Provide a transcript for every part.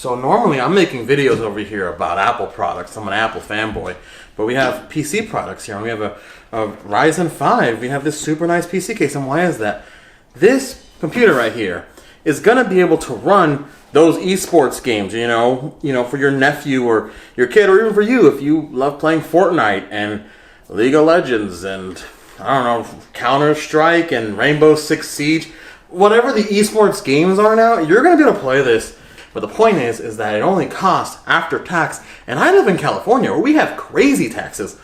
So normally I'm making videos over here about Apple products. I'm an Apple fanboy. But we have PC products here. And we have a Ryzen 5. We have this super nice PC case. And why is that? This computer right here is going to be able to run those eSports games, you know, for your nephew or your kid, or even for you if you love playing Fortnite and League of Legends and, I don't know, Counter-Strike and Rainbow Six Siege. Whatever the eSports games are now, you're going to be able to play this. But the point is that it only costs after tax. And I live in California where we have crazy taxes.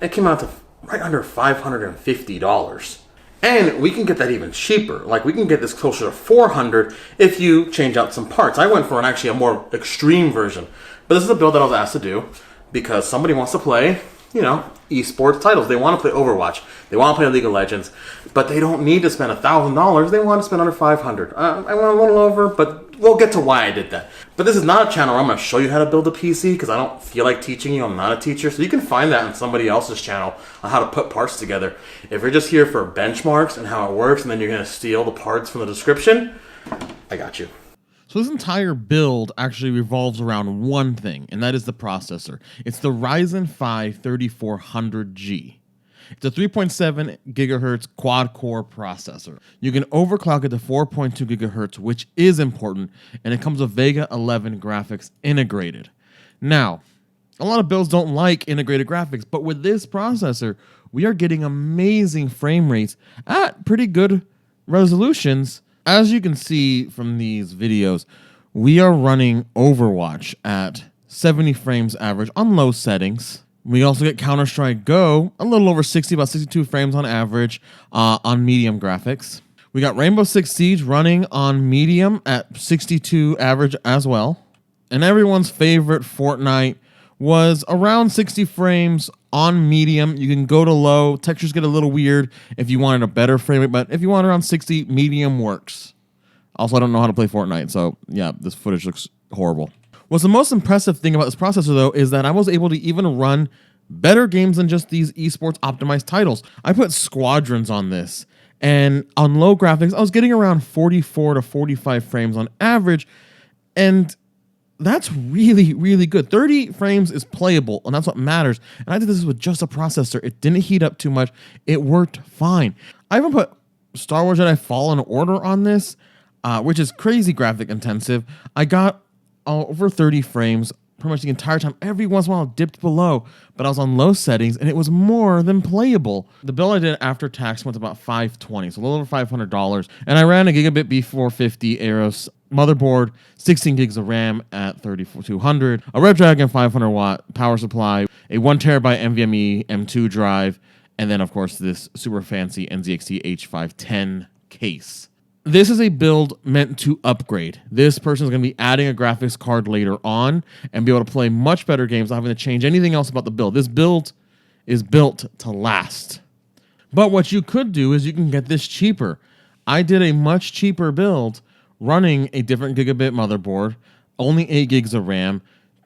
It came out to right under $550. And we can get that even cheaper. Like, we can get this closer to $400 if you change out some parts. I went for a more extreme version. But this is a build that I was asked to do because somebody wants to play, esports titles. They want to play Overwatch. They want to play League of Legends. But they don't need to spend $1,000. They want to spend under $500. I went a little over, but we'll get to why I did that. But this is not a channel where I'm going to show you how to build a PC because I don't feel like teaching you. I'm not a teacher. So you can find that on somebody else's channel on how to put parts together. If you're just here for benchmarks and how it works and then you're going to steal the parts from the description, I got you. So this entire build actually revolves around one thing, and that is the processor. It's the Ryzen 5 3400G. It's a 3.7 gigahertz quad-core processor. You can overclock it to 4.2 gigahertz, which is important, and it comes with Vega 11 graphics integrated. Now, a lot of builds don't like integrated graphics, but with this processor, we are getting amazing frame rates at pretty good resolutions. As you can see from these videos, we are running Overwatch at 70 frames average on low settings. We also get Counter-Strike Go, a little over 60, about 62 frames on average on medium graphics. We got Rainbow Six Siege running on medium at 62 average as well. And everyone's favorite Fortnite was around 60 frames on medium. You can go to low. Textures get a little weird if you wanted a better frame rate, but if you want around 60, medium works. Also, I don't know how to play Fortnite, so yeah, this footage looks horrible. What's the most impressive thing about this processor, though, is that I was able to even run better games than just these esports optimized titles. I put Squadrons on this, and on low graphics, I was getting around 44 to 45 frames on average, and that's really, really good. 30 frames is playable, and that's what matters. And I did this with just a processor. It didn't heat up too much. It worked fine. I even put Star Wars Jedi Fallen Order on this, which is crazy graphic intensive. I got over 30 frames pretty much the entire time. Every once in a while it dipped below, but I was on low settings, and it was more than playable. The bill I did after tax went to about $520, so a little over $500. And I ran a gigabit B450 Aeros motherboard, 16 gigs of RAM at 3200, a Reddragon 500 watt power supply, a 1 terabyte NVMe M2 drive, and then of course this super fancy NZXT H510 case. This is a build meant to upgrade. This person is going to be adding a graphics card later on and be able to play much better games, not having to change anything else about the build. This build is built to last. But what you could do is you can get this cheaper. I did a much cheaper build running a different gigabit motherboard, only 8 gigs of RAM,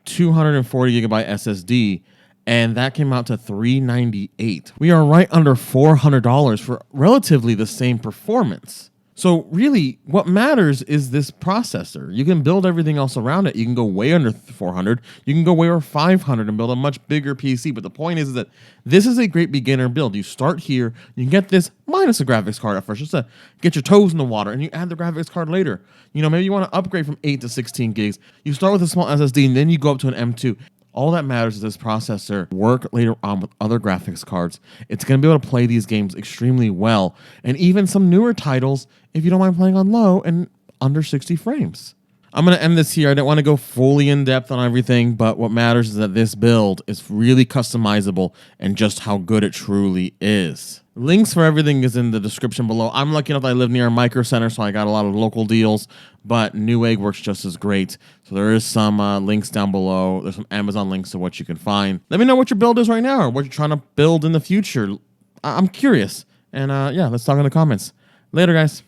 240 gigabyte SSD, and that came out to $398. We are right under $400 for relatively the same performance. So really, what matters is this processor. You can build everything else around it. You can go way under 400. You can go way over 500 and build a much bigger PC. But the point is that this is a great beginner build. You start here. You can get this minus a graphics card at first, just to get your toes in the water, and you add the graphics card later. Maybe you want to upgrade from 8 to 16 gigs. You start with a small SSD, and then you go up to an M2. All that matters is this processor work later on with other graphics cards. It's going to be able to play these games extremely well, and even some newer titles if you don't mind playing on low and under 60 frames. I'm going to end this here. I don't want to go fully in depth on everything, but what matters is that this build is really customizable and just how good it truly is. Links for everything is in the description below. I'm lucky enough that I live near a micro center, so I got a lot of local deals, but Newegg works just as great. So there is some links down below. There's some Amazon links to what you can find. Let me know what your build is right now or what you're trying to build in the future. I'm curious. And yeah, let's talk in the comments. Later, guys.